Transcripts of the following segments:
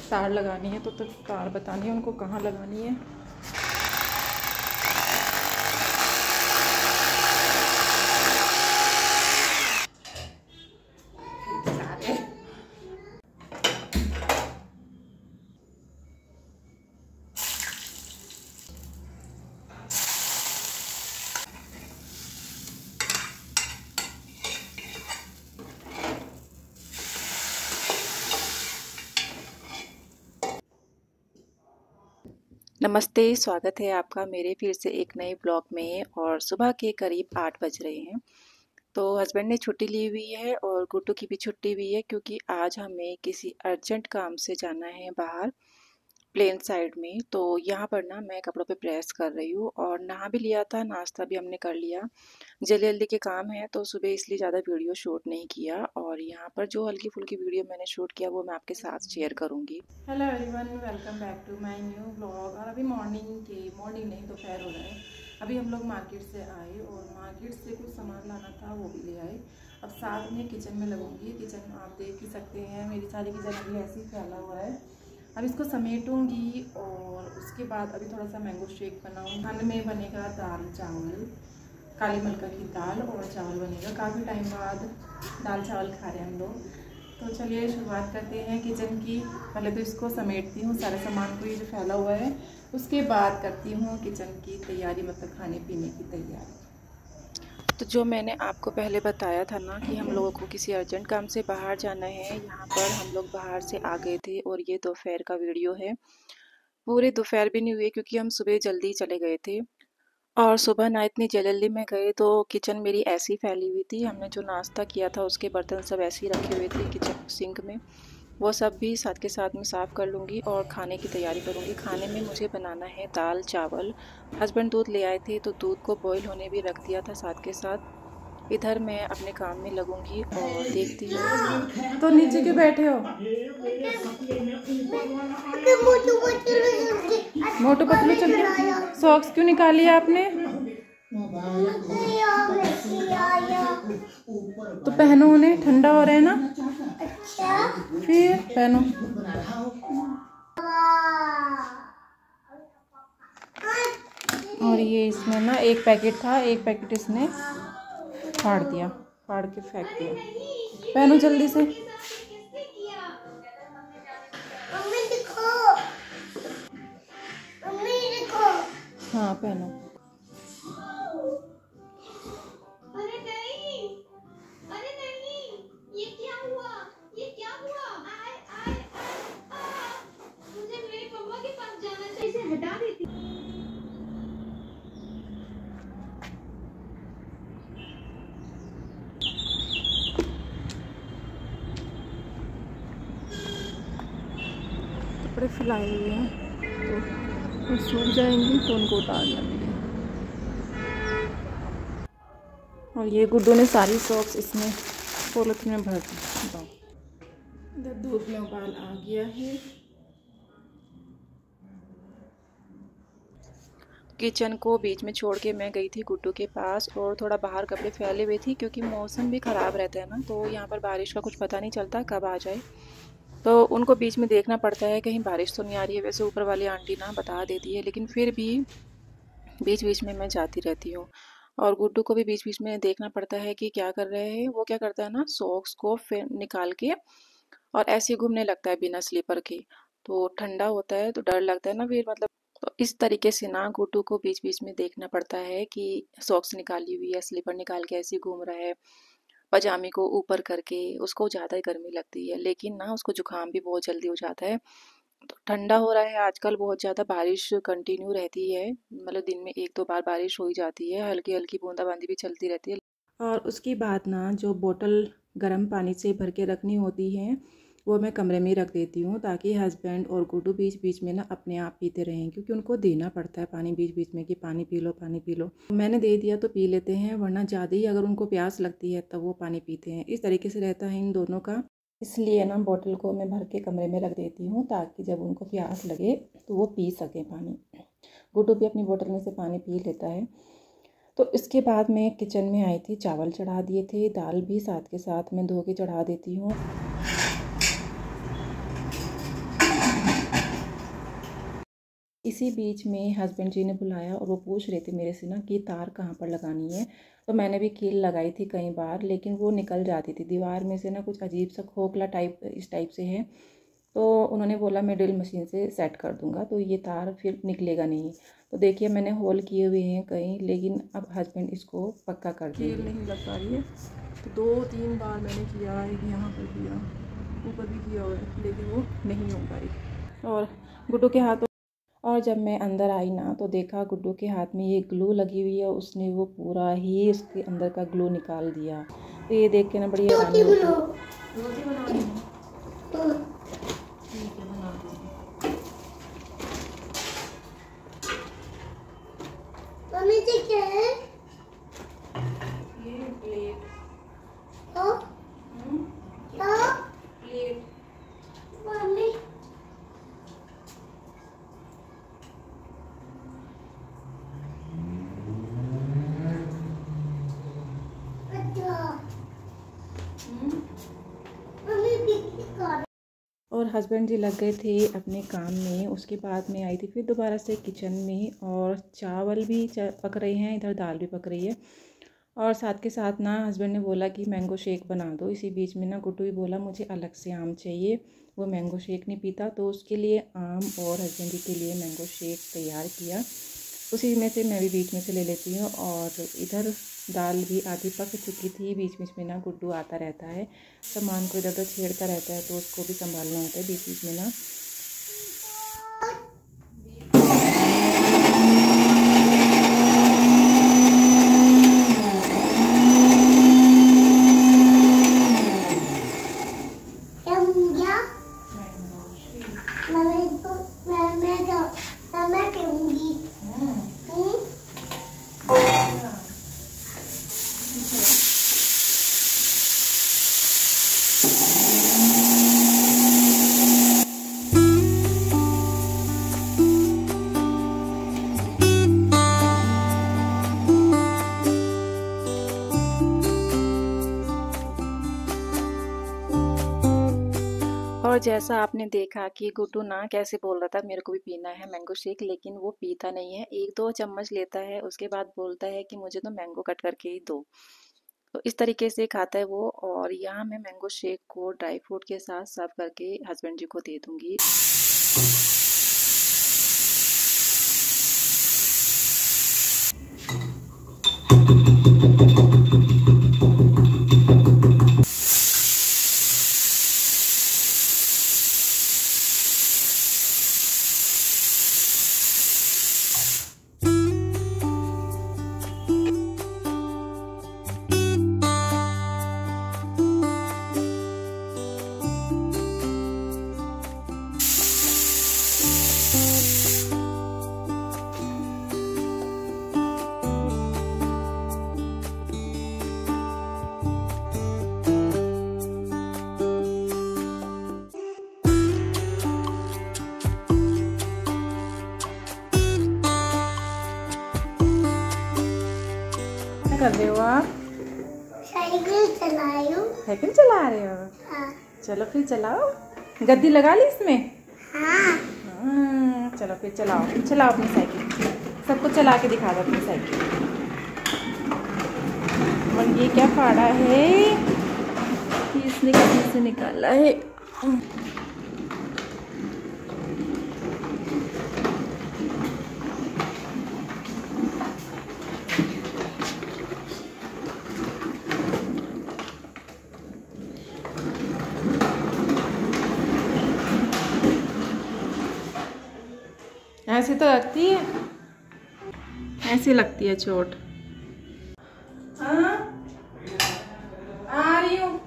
तार लगानी है, तो तार बतानी है उनको कहाँ लगानी है। नमस्ते, स्वागत है आपका मेरे फिर से एक नए ब्लॉग में। और सुबह के करीब 8 बज रहे हैं। तो हस्बैंड ने छुट्टी ली हुई है और गुड्डू की भी छुट्टी हुई है, क्योंकि आज हमें किसी अर्जेंट काम से जाना है बाहर प्लेन साइड में। तो यहाँ पर ना मैं कपड़ों पे प्रेस कर रही हूँ और नहा भी लिया था, नाश्ता भी हमने कर लिया। जल्दी जल्दी के काम है तो सुबह इसलिए ज़्यादा वीडियो शूट नहीं किया। और यहाँ पर जो हल्की फुल्की वीडियो मैंने शूट किया वो मैं आपके साथ शेयर करूँगी। Hello everyone, welcome back to my new blog. और अभी मॉर्निंग नहीं, दोपहर हो रहा है। अभी हम लोग मार्केट से आए और मार्केट से कुछ सामान लाना था, वो भी ले आए। अब साथ में किचन में लगूंगी। किचन आप देख ही सकते हैं, मेरी सारी किचन अभी ऐसे ही फैला हुआ है। अब इसको समेटूंगी और उसके बाद अभी थोड़ा सा मैंगो शेक बनाऊँ। खाने में बनेगा दाल चावल, काली मलका की दाल और चावल बनेगा। काफ़ी टाइम बाद दाल चावल खा रहे हैं हम लोग। तो चलिए शुरुआत करते हैं किचन की। पहले तो इसको समेटती हूँ, सारे सामान को ये जो फैला हुआ है। उसके बाद करती हूँ किचन की तैयारी, मतलब खाने पीने की तैयारी। तो जो मैंने आपको पहले बताया था ना कि हम लोगों को किसी अर्जेंट काम से बाहर जाना है, यहाँ पर हम लोग बाहर से आ गए थे। और ये दोपहर का वीडियो है। पूरे दोपहर भी नहीं हुए क्योंकि हम सुबह जल्दी चले गए थे। और सुबह ना इतनी जल्दी में गए तो किचन मेरी ऐसी फैली हुई थी। हमने जो नाश्ता किया था उसके बर्तन सब ऐसे ही रखे हुए थे किचन सिंक में। वो सब भी साथ के साथ में साफ़ कर लूँगी और खाने की तैयारी करूँगी। खाने में मुझे बनाना है दाल चावल। हस्बैंड दूध ले आए थे तो दूध को बॉईल होने भी रख दिया था साथ के साथ। इधर मैं अपने काम में लगूंगी और देखती हूँ। तो नीचे क्यों बैठे हो? मोटू पतलू चल के सॉक्स क्यों निकाली आपने? तो पहनो उन्हें, ठंडा हो रहा है ना। फिर पहनो। और ये इसमें ना एक पैकेट था, एक पैकेट इसने फाड़ दिया, फाड़ के फेंक दिया। पहनो जल्दी से। हाँ पहनो। कपड़े फैलाए हुए हैं तो सूख जाएंगी तो उनको उतार लेंगे। और ये गुड्डू ने सारी सॉक्स इसमें पॉलिथीन में भर दी। इधर दूध में उबाल आ गया है। किचन को बीच में छोड़ के मैं गई थी गुड्डू के पास और थोड़ा बाहर कपड़े फैले हुए थे, क्योंकि मौसम भी ख़राब रहता है ना, तो यहाँ पर बारिश का कुछ पता नहीं चलता कब आ जाए। तो उनको बीच में देखना पड़ता है कहीं बारिश तो नहीं आ रही है। वैसे ऊपर वाली आंटी ना बता देती है, लेकिन फिर भी बीच बीच में मैं जाती रहती हूँ। और गुड्डू को भी बीच बीच में देखना पड़ता है कि क्या कर रहे हैं। वो क्या करता है ना, सॉक्स को फिर निकाल के और ऐसे ही घूमने लगता है बिना स्लीपर के। तो ठंडा होता है तो डर लगता है ना फिर, मतलब। तो इस तरीके से ना गुड्डू को बीच बीच में देखना पड़ता है कि सॉक्स निकाली हुई है, स्लीपर निकाल के ऐसे ही घूम रहा है, पजामे को ऊपर करके। उसको ज़्यादा ही गर्मी लगती है, लेकिन ना उसको जुकाम भी बहुत जल्दी हो जाता है। तो ठंडा हो रहा है आजकल बहुत ज़्यादा, बारिश कंटिन्यू रहती है, मतलब दिन में 1-2 बार बारिश हो ही जाती है, हल्की हल्की बूंदाबांदी भी चलती रहती है। और उसके बाद ना जो बोतल गर्म पानी से भर के रखनी होती है वो मैं कमरे में ही रख देती हूँ, ताकि हस्बैंड और गुड्डू बीच बीच में ना अपने आप पीते रहें, क्योंकि उनको देना पड़ता है पानी बीच बीच में कि पानी पी लो पानी पी लो। मैंने दे दिया तो पी लेते हैं, वरना ज़्यादा ही अगर उनको प्यास लगती है तब वो पानी पीते हैं। इस तरीके से रहता है इन दोनों का। इसलिए ना बोतल को मैं भर के कमरे में रख देती हूँ, ताकि जब उनको प्यास लगे तो वो पी सकें पानी। गुड्डू भी अपनी बोतल में से पानी पी लेता है। तो इसके बाद मैं किचन में आई थी, चावल चढ़ा दिए थे, दाल भी साथ के साथ मैं धो के चढ़ा देती हूँ। इसी बीच में हस्बैंड जी ने बुलाया और वो पूछ रहे थे मेरे से ना कि तार कहाँ पर लगानी है। तो मैंने भी कील लगाई थी कई बार, लेकिन वो निकल जाती थी दीवार में से ना, कुछ अजीब सा खोखला टाइप इस टाइप से है। तो उन्होंने बोला मैं ड्रिल मशीन से सेट कर दूंगा, तो ये तार फिर निकलेगा नहीं। तो देखिए मैंने होल किए हुए हैं कहीं, लेकिन अब हस्बैंड इसको पक्का कर देंगे। कील नहीं लग पा रही है, तो 2-3 बार मैंने किया है, यहाँ पर किया, ऊपर भी किया हुआ है, लेकिन वो नहीं हो पाई। और गुड्डू के हाथ, और जब मैं अंदर आई ना तो देखा गुड्डू के हाथ में ये ग्लू लगी हुई है, उसने वो पूरा ही उसके अंदर का ग्लू निकाल दिया। तो ये देख के ना बड़ी हैरानी हुई। रोटी बनानी है, ठीक है बना दूँगी। क्या है ये प्लेट, प्लेट मम्मी और हस्बैंड जी लग गए थे अपने काम में। उसके बाद में आई थी फिर दोबारा से किचन में, और चावल भी पक रहे हैं, इधर दाल भी पक रही है। और साथ के साथ ना हस्बैंड ने बोला कि मैंगो शेक बना दो। इसी बीच में ना गुड्डू भी बोला मुझे अलग से आम चाहिए, वो मैंगो शेक नहीं पीता, तो उसके लिए आम और हस्बैंड जी के लिए मैंगो शेक तैयार किया। उसी में से मैं भी बीच में से ले लेती हूँ। और इधर दाल भी आधी पक चुकी थी। बीच बीच में ना गुड्डू आता रहता है, सामान को इधर उधर छेड़ता रहता है, तो उसको भी संभालना होता है बीच बीच में ना। और जैसा आपने देखा कि गुड्डू ना कैसे बोल रहा था मेरे को भी पीना है मैंगो शेक, लेकिन वो पीता नहीं है। 1-2 चम्मच लेता है, उसके बाद बोलता है कि मुझे तो मैंगो कट करके ही दो। तो इस तरीके से खाता है वो। और यहाँ मैं मैंगो शेक को ड्राई फ्रूट के साथ सर्व करके हस्बैंड जी को दे दूँगी। क्या कर रहे हो आप? साइकिल चला रही हूँ। साइकिल चला रहे हो? हाँ। चलो फिर चलाओ। गद्दी लगा ली इसमें? हाँ। चलो फिर चलाओ, चलाओ अपनी साइकिल। सबको चला के दिखा दो अपनी साइकिल। और ये क्या फाड़ा है? इसने कहीं से निकाला है। ऐसे तो लगती है, ऐसे लगती है चोट। हाँ आ रही हूँ।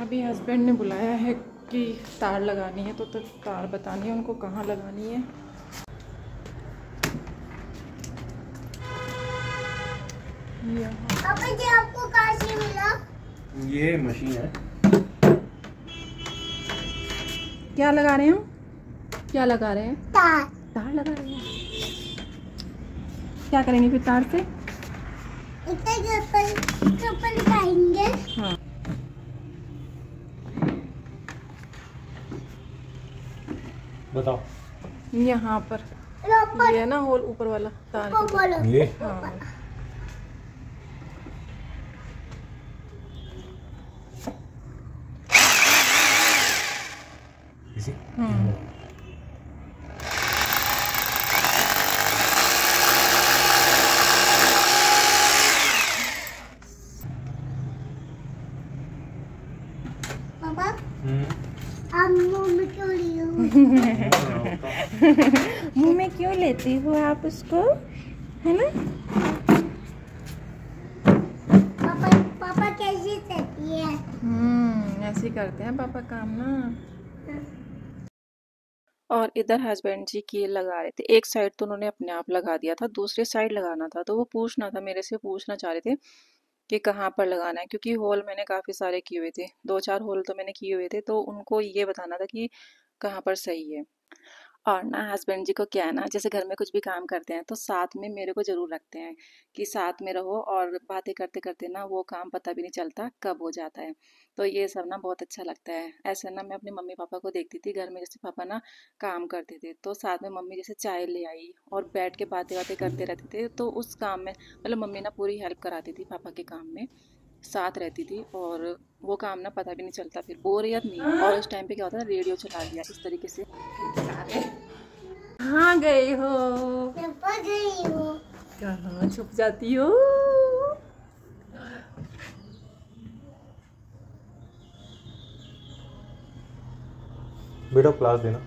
अभी हस्बैंड ने बुलाया है कि तार लगानी है, तो तार बतानी है उनको कहाँ लगानी है। पापा जी आपको कहाँ से मिला? ये मशीन है। क्या लगा रहे हैं? क्या लगा रहे हैं? तार। तार लगा रहे हैं। क्या करेंगे फिर तार से? ऊपर लगाएंगे। हाँ। बताओ। यहाँ पर ये है ना होल ऊपर वाला तार को बोलो। ये हाँ। इसी पापा आप मुंह में क्यों लिए हो? मुंह में क्यों लेती हो आप उसको, है ना? पापा पापा कैसे करती है? ऐसे ही करते हैं पापा काम ना। और इधर हस्बैंड जी की लगा रहे थे। एक साइड तो उन्होंने अपने आप लगा दिया था, दूसरी साइड लगाना था, तो वो पूछना था मेरे से, पूछना चाह रहे थे कि कहाँ पर लगाना है, क्योंकि होल मैंने काफ़ी सारे किए हुए थे, 2-4 होल तो मैंने किए हुए थे, तो उनको ये बताना था कि कहाँ पर सही है। और ना हस्बैंड जी को क्या है ना, जैसे घर में कुछ भी काम करते हैं तो साथ में मेरे को ज़रूर रखते हैं कि साथ में रहो, और बातें करते करते ना वो काम पता भी नहीं चलता कब हो जाता है। तो ये सब ना बहुत अच्छा लगता है। ऐसे ना मैं अपने मम्मी पापा को देखती थी घर में, जैसे पापा ना काम करते थे तो साथ में मम्मी जैसे चाय ले आई और बैठ के बातें बातें करते रहते थे, तो उस काम में मतलब मम्मी ना पूरी हेल्प कराती थी पापा के काम में, साथ रहती थी, और वो काम ना पता भी नहीं चलता, फिर बोरियत नहीं। और उस टाइम पे क्या होता है, रेडियो चला लिया इस तरीके से। कहाँ गए हो? पापा गई हो। कहाँ छुप जाती हो? बेटा क्लास देना।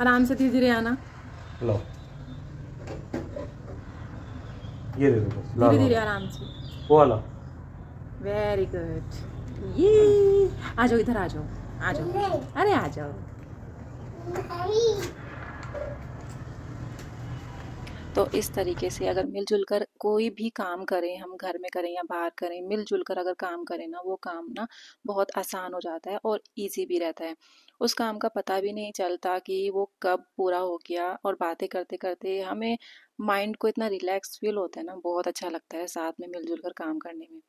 आराम से धीरे धीरे आना, लो ये दे दो बस। ला धीरे लो। धीरे आराम से। वो वाला। Very good. ये आ जाओ, इधर आ जाओ, आ जाओ, नहीं अरे आ जाओ। नहीं। तो इस तरीके से अगर मिलजुल कर कोई भी काम करें, हम घर में करें या बाहर करें, मिलजुल कर अगर काम करें ना, वो काम ना बहुत आसान हो जाता है और इजी भी रहता है। उस काम का पता भी नहीं चलता कि वो कब पूरा हो गया, और बातें करते करते हमें माइंड को इतना रिलैक्स फील होता है ना, बहुत अच्छा लगता है साथ में मिलजुल कर काम करने में।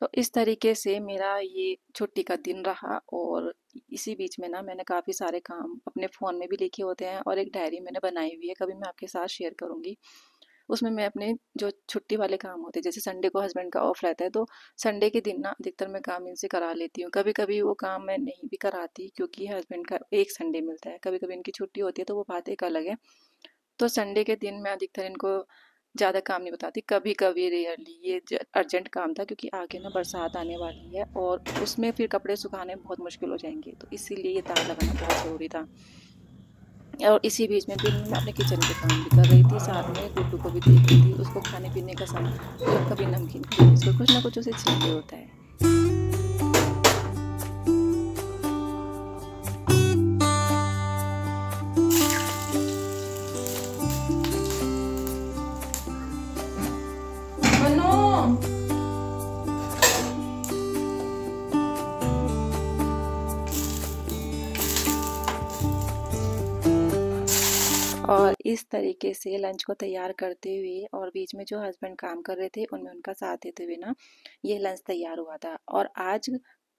तो इस तरीके से मेरा ये छुट्टी का दिन रहा, और इसी बीच में ना मैंने काफ़ी सारे काम अपने फ़ोन में भी लिखे होते हैं, और एक डायरी मैंने बनाई हुई है, कभी मैं आपके साथ शेयर करूँगी। उसमें मैं अपने जो छुट्टी वाले काम होते हैं, जैसे संडे को हस्बैंड का ऑफ रहता है, तो संडे के दिन ना अधिकतर मैं काम इनसे करा लेती हूँ। कभी कभी वो काम मैं नहीं भी कराती, क्योंकि हस्बैंड का एक संडे मिलता है, कभी कभी इनकी छुट्टी होती है, तो वो बात एक अलग है। तो संडे के दिन मैं अधिकतर इनको ज़्यादा काम नहीं बताती, कभी कभी रेयरली। ये अर्जेंट काम था, क्योंकि आगे ना बरसात आने वाली है और उसमें फिर कपड़े सुखाने में बहुत मुश्किल हो जाएंगे, तो इसीलिए ये तार लगाना बहुत ज़रूरी था। और इसी बीच में फिर मैं अपने किचन के काम भी कर रही थी, साथ में गुड्डू को भी देख रही थी, उसको खाने पीने का सामान, मतलब कभी नमकीन कभी बिस्कुट, कुछ ना कुछ उसे चाहिए होता है। और इस तरीके से लंच को तैयार करते हुए और बीच में जो हस्बैंड काम कर रहे थे उनमें उनका साथ देते हुए ना ये लंच तैयार हुआ था। और आज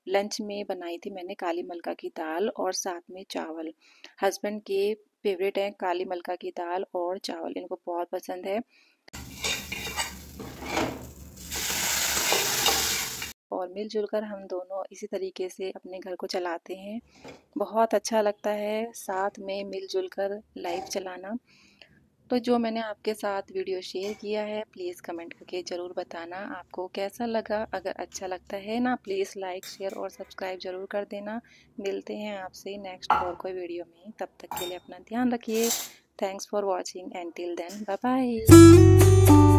लंच में बनाई थी मैंने काली मलका की दाल और साथ में चावल। हस्बैंड के फेवरेट है काली मलका की दाल और चावल, इनको बहुत पसंद है। और मिलजुल कर हम दोनों इसी तरीके से अपने घर को चलाते हैं। बहुत अच्छा लगता है साथ में मिलजुल कर लाइफ चलाना। तो जो मैंने आपके साथ वीडियो शेयर किया है, प्लीज़ कमेंट करके ज़रूर बताना आपको कैसा लगा। अगर अच्छा लगता है ना, प्लीज़ लाइक शेयर और सब्सक्राइब ज़रूर कर देना। मिलते हैं आपसे नेक्स्ट और कोई वीडियो में, तब तक के लिए अपना ध्यान रखिए। Thanks for watching and till then bye bye.